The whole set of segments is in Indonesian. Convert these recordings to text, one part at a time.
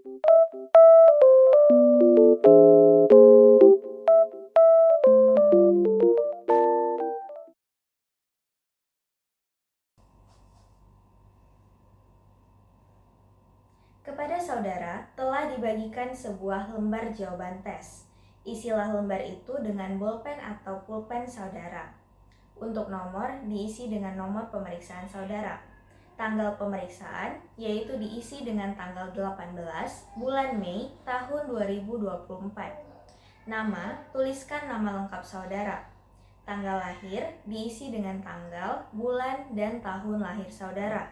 Kepada saudara telah dibagikan sebuah lembar jawaban tes. Isilah lembar itu dengan bolpen atau pulpen saudara. Untuk nomor diisi dengan nomor pemeriksaan saudara. Tanggal pemeriksaan yaitu diisi dengan tanggal 18 bulan Mei tahun 2024. Nama, tuliskan nama lengkap saudara. Tanggal lahir diisi dengan tanggal, bulan, dan tahun lahir saudara.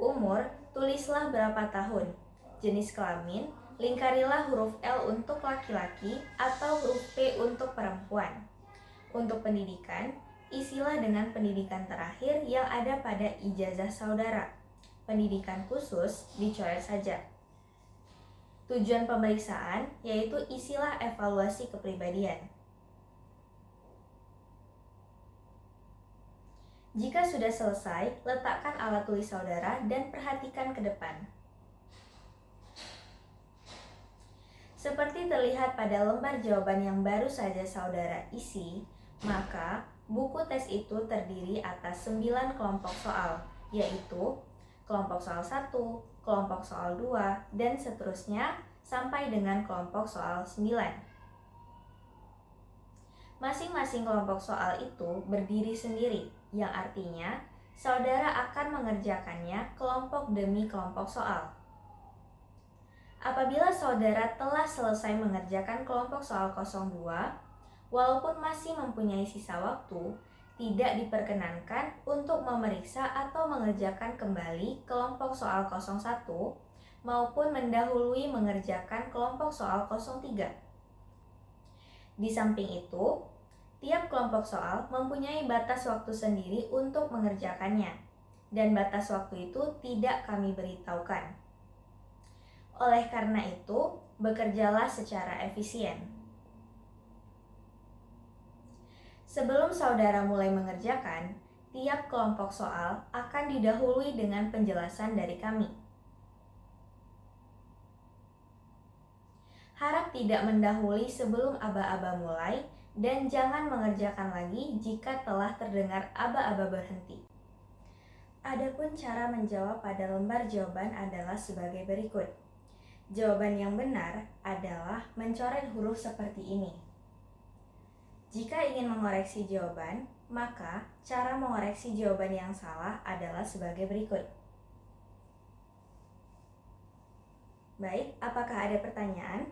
Umur, tulislah berapa tahun. Jenis kelamin, lingkarilah huruf L untuk laki-laki atau huruf P untuk perempuan. Untuk pendidikan, isilah dengan pendidikan terakhir yang ada pada ijazah saudara. Pendidikan khusus dicoret saja. Tujuan pemeriksaan yaitu isilah evaluasi kepribadian. Jika sudah selesai, letakkan alat tulis saudara dan perhatikan ke depan. Seperti terlihat pada lembar jawaban yang baru saja saudara isi, maka buku tes itu terdiri atas 9 kelompok soal, yaitu kelompok soal 1, kelompok soal 2, dan seterusnya sampai dengan kelompok soal 9. Masing-masing kelompok soal itu berdiri sendiri, yang artinya saudara akan mengerjakannya kelompok demi kelompok soal. Apabila saudara telah selesai mengerjakan kelompok soal 02, walaupun masih mempunyai sisa waktu, tidak diperkenankan untuk memeriksa atau mengerjakan kembali kelompok soal 01 maupun mendahului mengerjakan kelompok soal 03. Di samping itu, tiap kelompok soal mempunyai batas waktu sendiri untuk mengerjakannya, dan batas waktu itu tidak kami beritahukan. Oleh karena itu, bekerjalah secara efisien. Sebelum saudara mulai mengerjakan, tiap kelompok soal akan didahului dengan penjelasan dari kami. Harap tidak mendahului sebelum aba-aba mulai, dan jangan mengerjakan lagi jika telah terdengar aba-aba berhenti. Adapun cara menjawab pada lembar jawaban adalah sebagai berikut. Jawaban yang benar adalah mencoret huruf seperti ini. Jika ingin mengoreksi jawaban, maka cara mengoreksi jawaban yang salah adalah sebagai berikut. Baik, apakah ada pertanyaan?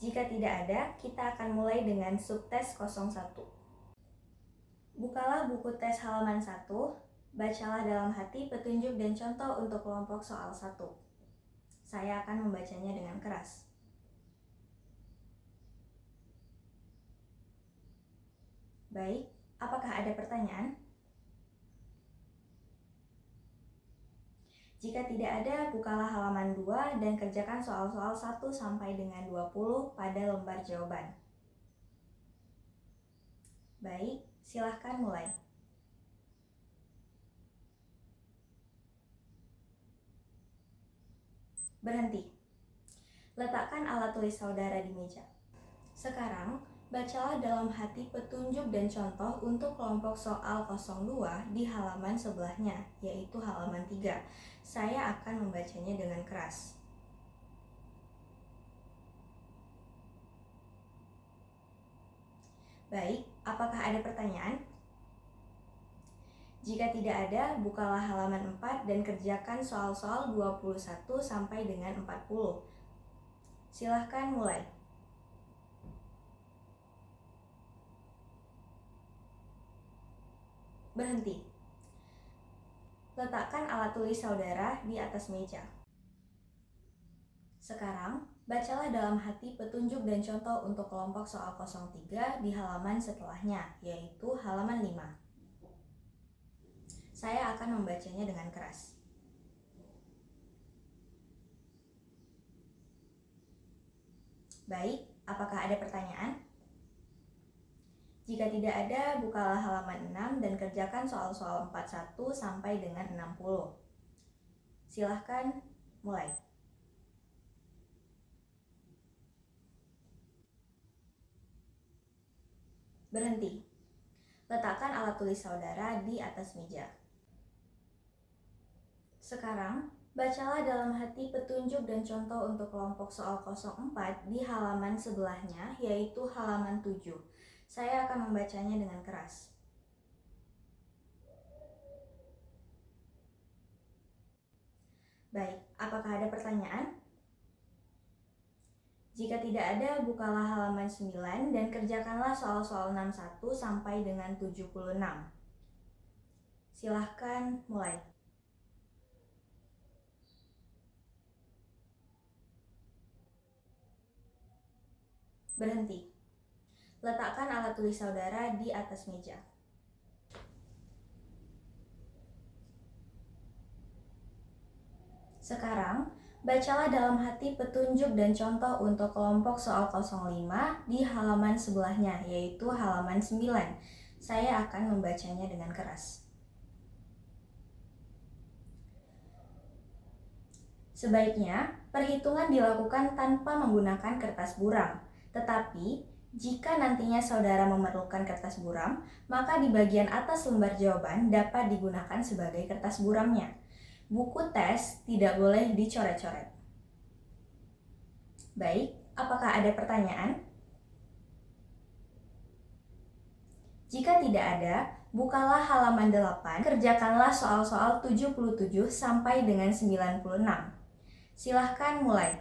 Jika tidak ada, kita akan mulai dengan subtes 01. Bukalah buku tes halaman 1, bacalah dalam hati petunjuk dan contoh untuk kelompok soal 1. Saya akan membacanya dengan keras. Baik, apakah ada pertanyaan? Jika tidak ada, bukalah halaman 2 dan kerjakan soal-soal 1 sampai dengan 20 pada lembar jawaban. Baik, silahkan mulai. Berhenti. Letakkan alat tulis saudara di meja. Sekarang, bacalah dalam hati petunjuk dan contoh untuk kelompok soal 02 di halaman sebelahnya, yaitu halaman 3. Saya akan membacanya dengan keras. Baik, apakah ada pertanyaan? Jika tidak ada, bukalah halaman 4 dan kerjakan soal-soal 21 sampai dengan 40. Silahkan mulai. Berhenti. Letakkan alat tulis saudara di atas meja. Sekarang, bacalah dalam hati petunjuk dan contoh untuk kelompok soal 03 di halaman setelahnya, yaitu halaman 5. Saya akan membacanya dengan keras. Baik, apakah ada pertanyaan? Jika tidak ada, bukalah halaman 6 dan kerjakan soal-soal 41 sampai dengan 60. Silahkan mulai. Berhenti. Letakkan alat tulis saudara di atas meja. Sekarang, bacalah dalam hati petunjuk dan contoh untuk kelompok soal 04 di halaman sebelahnya, yaitu halaman 7. Saya akan membacanya dengan keras. Baik, apakah ada pertanyaan? Jika tidak ada, bukalah halaman 9 dan kerjakanlah soal-soal 61 sampai dengan 76. Silahkan mulai. Berhenti. Letakkan alat tulis saudara di atas meja. Sekarang, bacalah dalam hati petunjuk dan contoh untuk kelompok soal 05 di halaman sebelahnya, yaitu halaman 9. Saya akan membacanya dengan keras. Sebaiknya, perhitungan dilakukan tanpa menggunakan kertas buram. Tetapi, jika nantinya saudara memerlukan kertas buram, maka di bagian atas lembar jawaban dapat digunakan sebagai kertas buramnya. Buku tes tidak boleh dicoret-coret. Baik, apakah ada pertanyaan? Jika tidak ada, bukalah halaman 8, kerjakanlah soal-soal 77 sampai dengan 96. Silahkan mulai.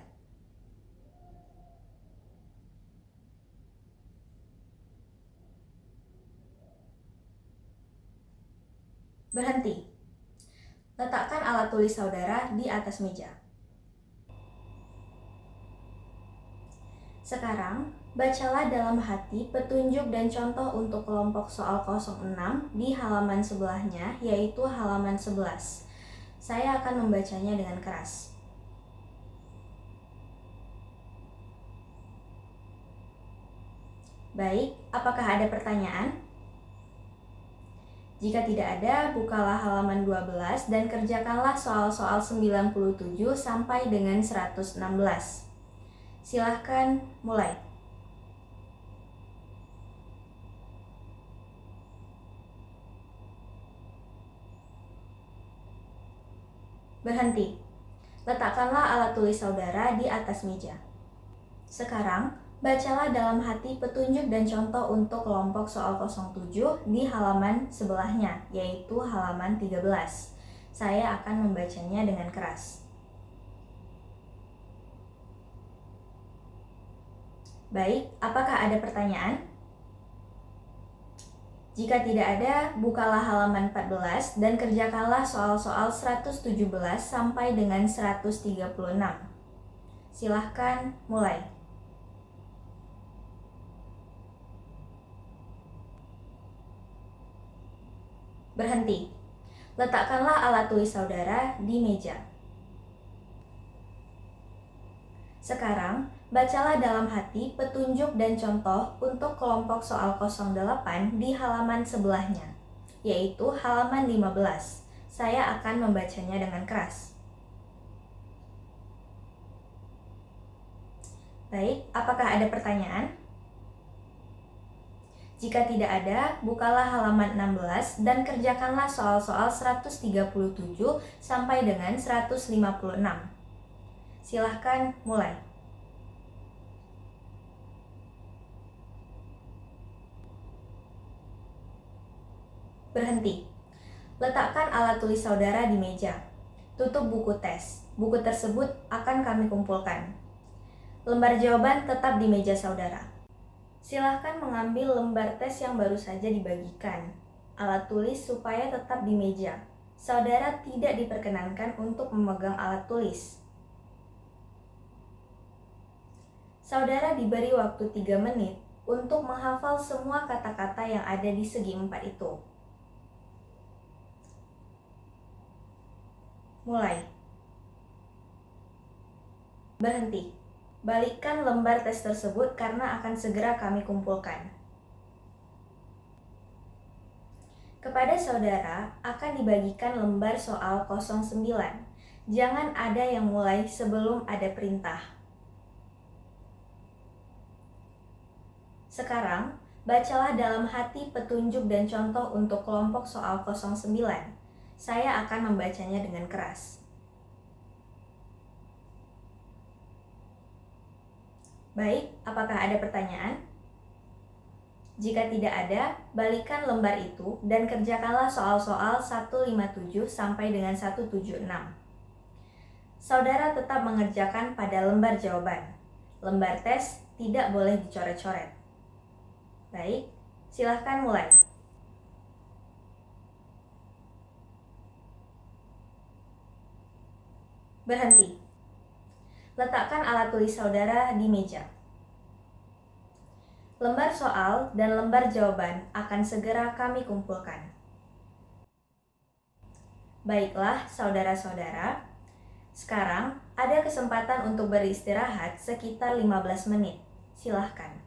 Berhenti. Letakkan alat tulis saudara di atas meja. Sekarang, bacalah dalam hati petunjuk dan contoh untuk kelompok soal 06 di halaman sebelahnya, yaitu halaman 11. Saya akan membacanya dengan keras. Baik, apakah ada pertanyaan? Jika tidak ada, bukalah halaman 12 dan kerjakanlah soal-soal 97 sampai dengan 116. Silahkan mulai. Berhenti. Letakkanlah alat tulis saudara di atas meja. Sekarang, bacalah dalam hati petunjuk dan contoh untuk kelompok soal 07 di halaman sebelahnya, yaitu halaman 13. Saya akan membacanya dengan keras. Baik, apakah ada pertanyaan? Jika tidak ada, bukalah halaman 14 dan kerjakanlah soal-soal 117 sampai dengan 136. Silahkan mulai. Berhenti. Letakkanlah alat tulis saudara di meja. Sekarang, bacalah dalam hati petunjuk dan contoh untuk kelompok soal 08 di halaman sebelahnya, yaitu halaman 15. Saya akan membacanya dengan keras. Baik, apakah ada pertanyaan? Jika tidak ada, bukalah halaman 16 dan kerjakanlah soal-soal 137 sampai dengan 156. Silahkan mulai. Berhenti. Letakkan alat tulis saudara di meja. Tutup buku tes. Buku tersebut akan kami kumpulkan. Lembar jawaban tetap di meja saudara. Silahkan mengambil lembar tes yang baru saja dibagikan. Alat tulis supaya tetap di meja. Saudara tidak diperkenankan untuk memegang alat tulis. Saudara diberi waktu 3 menit untuk menghafal semua kata-kata yang ada di segi 4 itu. Mulai. Berhenti. Balikkan lembar tes tersebut karena akan segera kami kumpulkan. Kepada saudara akan dibagikan lembar soal 09. Jangan ada yang mulai sebelum ada perintah. Sekarang, Bacalah dalam hati petunjuk dan contoh untuk kelompok soal 09. Saya akan membacanya dengan keras. Baik, apakah ada pertanyaan? Jika tidak ada, balikan lembar itu dan kerjakanlah soal-soal 157 sampai dengan 176. Saudara tetap mengerjakan pada lembar jawaban. Lembar tes tidak boleh dicoret-coret. Baik, silahkan mulai. Berhenti. Letakkan alat tulis saudara di meja. Lembar soal dan lembar jawaban akan segera kami kumpulkan. Baiklah, saudara-saudara. Sekarang ada kesempatan untuk beristirahat sekitar 15 menit. Silahkan.